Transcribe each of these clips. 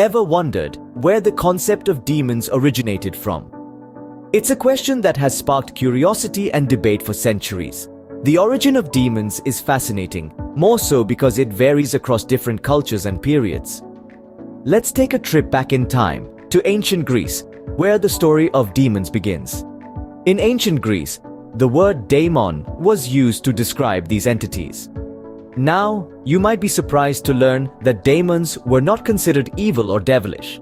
ever wondered where the concept of demons originated from? It's a question that has sparked curiosity and debate for centuries. The origin of demons is fascinating, more so because it varies across different cultures and periods. Let's take a trip back in time to ancient Greece, where the story of demons begins. In ancient Greece, the word daemon was used to describe these entities. Now, you might be surprised to learn that daemons were not considered evil or devilish.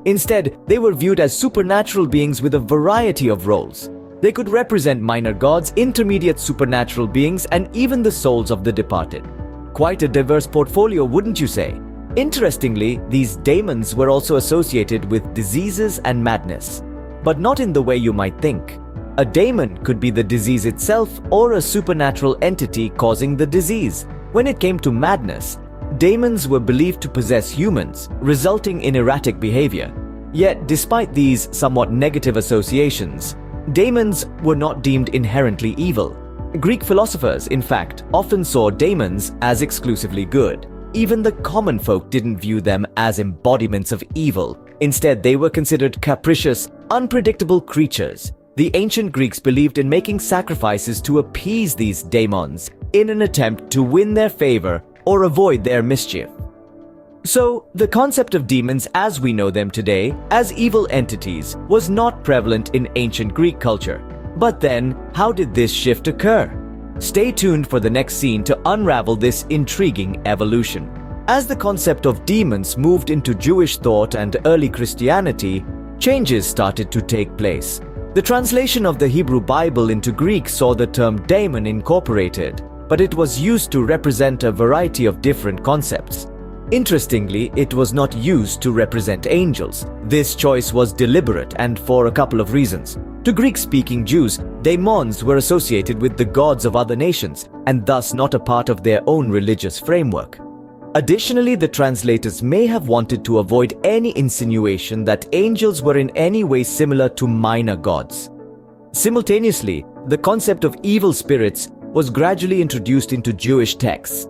Instead, they were viewed as supernatural beings with a variety of roles. They could represent minor gods, intermediate supernatural beings, and even the souls of the departed. Quite a diverse portfolio, wouldn't you say? Interestingly, these daemons were also associated with diseases and madness, but not in the way you might think. A daemon could be the disease itself or a supernatural entity causing the disease. When it came to madness, daemons were believed to possess humans, resulting in erratic behavior. Yet, despite these somewhat negative associations, daemons were not deemed inherently evil. Greek philosophers, in fact, often saw daemons as exclusively good. Even the common folk didn't view them as embodiments of evil. Instead, they were considered capricious, unpredictable creatures. The ancient Greeks believed in making sacrifices to appease these daemons in an attempt to win their favor or avoid their mischief. So, the concept of demons as we know them today, as evil entities, was not prevalent in ancient Greek culture. But then, how did this shift occur? Stay tuned for the next scene to unravel this intriguing evolution. As the concept of demons moved into Jewish thought and early Christianity, changes started to take place. The translation of the Hebrew Bible into Greek saw the term daemon incorporated, but it was used to represent a variety of different concepts. Interestingly, it was not used to represent angels. This choice was deliberate and for a couple of reasons. To Greek-speaking Jews, daemons were associated with the gods of other nations and thus not a part of their own religious framework. Additionally, the translators may have wanted to avoid any insinuation that angels were in any way similar to minor gods. Simultaneously, the concept of evil spirits was gradually introduced into Jewish texts.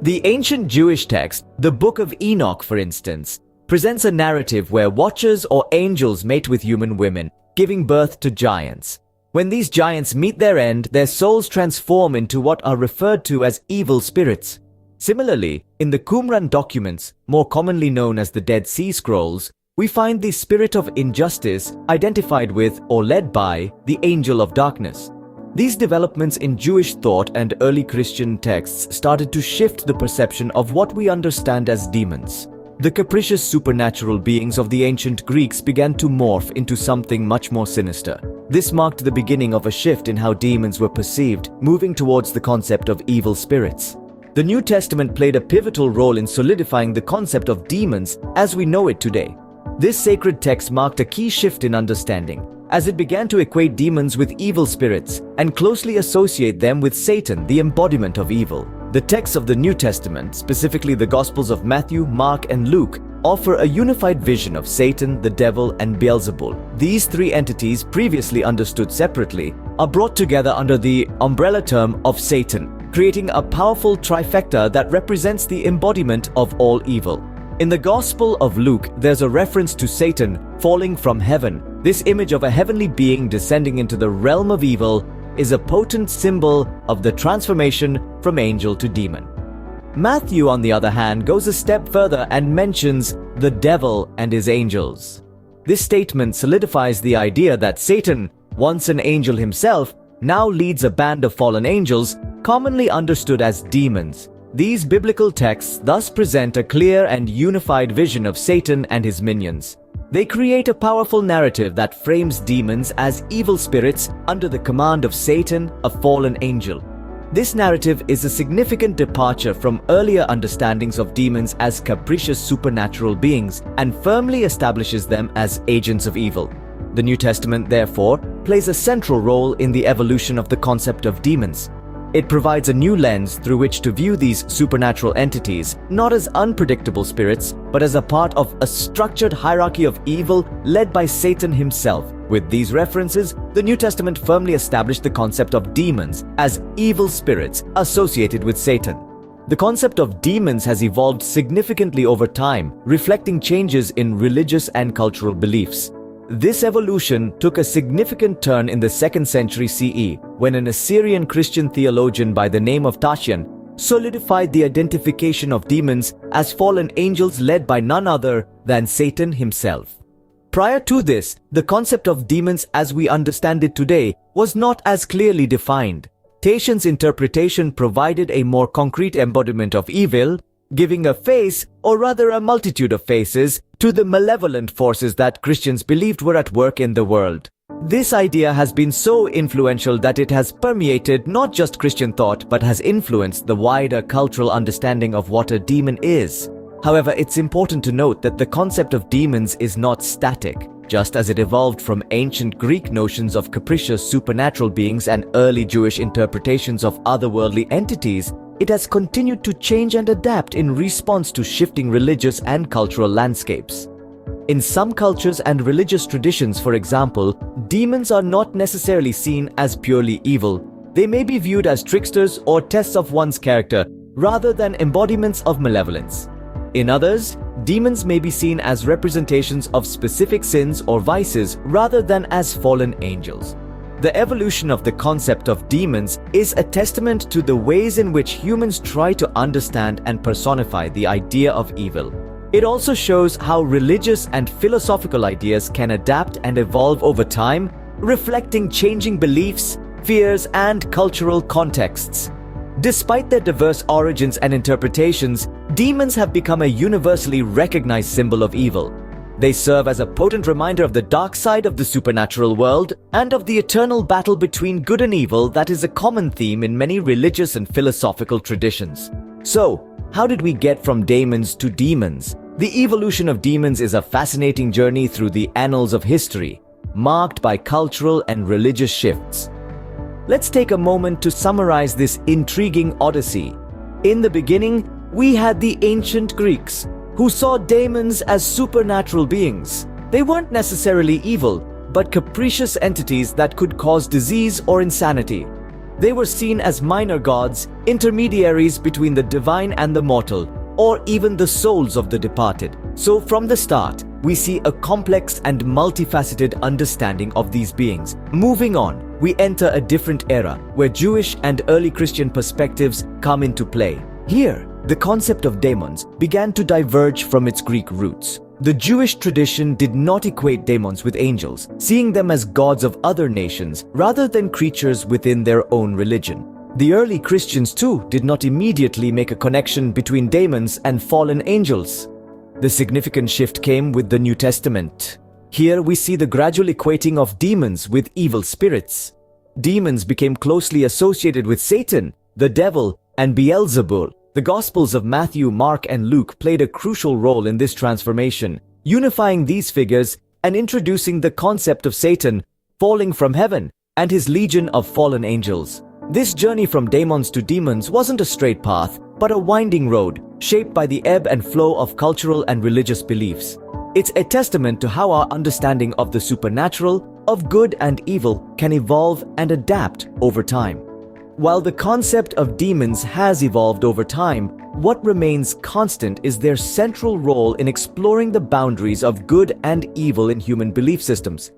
The ancient Jewish text, the Book of Enoch for instance, presents a narrative where watchers or angels mate with human women, giving birth to giants. When these giants meet their end, their souls transform into what are referred to as evil spirits. Similarly, in the Qumran documents, more commonly known as the Dead Sea Scrolls, we find the spirit of injustice identified with or led by the angel of darkness. These developments in Jewish thought and early Christian texts started to shift the perception of what we understand as demons. The capricious supernatural beings of the ancient Greeks began to morph into something much more sinister. This marked the beginning of a shift in how demons were perceived, moving towards the concept of evil spirits. The New Testament played a pivotal role in solidifying the concept of demons as we know it today. This sacred text marked a key shift in understanding, as it began to equate demons with evil spirits and closely associate them with Satan, the embodiment of evil. The texts of the New Testament, specifically the Gospels of Matthew, Mark, and Luke, offer a unified vision of Satan, the devil, and Beelzebul. These three entities, previously understood separately, are brought together under the umbrella term of Satan, creating a powerful trifecta that represents the embodiment of all evil. In the Gospel of Luke, there's a reference to Satan falling from heaven. This image of a heavenly being descending into the realm of evil is a potent symbol of the transformation from angel to demon. Matthew, on the other hand, goes a step further and mentions the devil and his angels. This statement solidifies the idea that Satan, once an angel himself, now leads a band of fallen angels, commonly understood as demons. These biblical texts thus present a clear and unified vision of Satan and his minions. They create a powerful narrative that frames demons as evil spirits under the command of Satan, a fallen angel. This narrative is a significant departure from earlier understandings of demons as capricious supernatural beings and firmly establishes them as agents of evil. The New Testament, therefore, plays a central role in the evolution of the concept of demons. It provides a new lens through which to view these supernatural entities, not as unpredictable spirits, but as a part of a structured hierarchy of evil led by Satan himself. With these references, the New Testament firmly established the concept of demons as evil spirits associated with Satan. The concept of demons has evolved significantly over time, reflecting changes in religious and cultural beliefs. This evolution took a significant turn in the 2nd century CE, when an Assyrian Christian theologian by the name of Tatian solidified the identification of demons as fallen angels led by none other than Satan himself. Prior to this, the concept of demons as we understand it today was not as clearly defined. Tatian's interpretation provided a more concrete embodiment of evil, giving a face, or rather a multitude of faces, to the malevolent forces that Christians believed were at work in the world. This idea has been so influential that it has permeated not just Christian thought but has influenced the wider cultural understanding of what a demon is. However, it's important to note that the concept of demons is not static. Just as it evolved from ancient Greek notions of capricious supernatural beings and early Jewish interpretations of otherworldly entities, it has continued to change and adapt in response to shifting religious and cultural landscapes. In some cultures and religious traditions, for example, demons are not necessarily seen as purely evil. They may be viewed as tricksters or tests of one's character, rather than embodiments of malevolence. In others, demons may be seen as representations of specific sins or vices rather than as fallen angels. The evolution of the concept of demons is a testament to the ways in which humans try to understand and personify the idea of evil. It also shows how religious and philosophical ideas can adapt and evolve over time, reflecting changing beliefs, fears, and cultural contexts. Despite their diverse origins and interpretations, demons have become a universally recognized symbol of evil. They serve as a potent reminder of the dark side of the supernatural world and of the eternal battle between good and evil that is a common theme in many religious and philosophical traditions. So, how did we get from daemons to demons? The evolution of demons is a fascinating journey through the annals of history, marked by cultural and religious shifts. Let's take a moment to summarize this intriguing odyssey. In the beginning, we had the ancient Greeks, who saw daemons as supernatural beings. They weren't necessarily evil, but capricious entities that could cause disease or insanity. They were seen as minor gods, intermediaries between the divine and the mortal, or even the souls of the departed. So from the start, we see a complex and multifaceted understanding of these beings. Moving on, we enter a different era, where Jewish and early Christian perspectives come into play. Here, the concept of demons began to diverge from its Greek roots. The Jewish tradition did not equate demons with angels, seeing them as gods of other nations rather than creatures within their own religion. The early Christians too did not immediately make a connection between demons and fallen angels. The significant shift came with the New Testament. Here we see the gradual equating of demons with evil spirits. Demons became closely associated with Satan, the devil, and Beelzebul. The Gospels of Matthew, Mark, and Luke played a crucial role in this transformation, unifying these figures and introducing the concept of Satan falling from heaven and his legion of fallen angels. This journey from daemons to demons wasn't a straight path, but a winding road, shaped by the ebb and flow of cultural and religious beliefs. It's a testament to how our understanding of the supernatural, of good and evil, can evolve and adapt over time. While the concept of demons has evolved over time, what remains constant is their central role in exploring the boundaries of good and evil in human belief systems.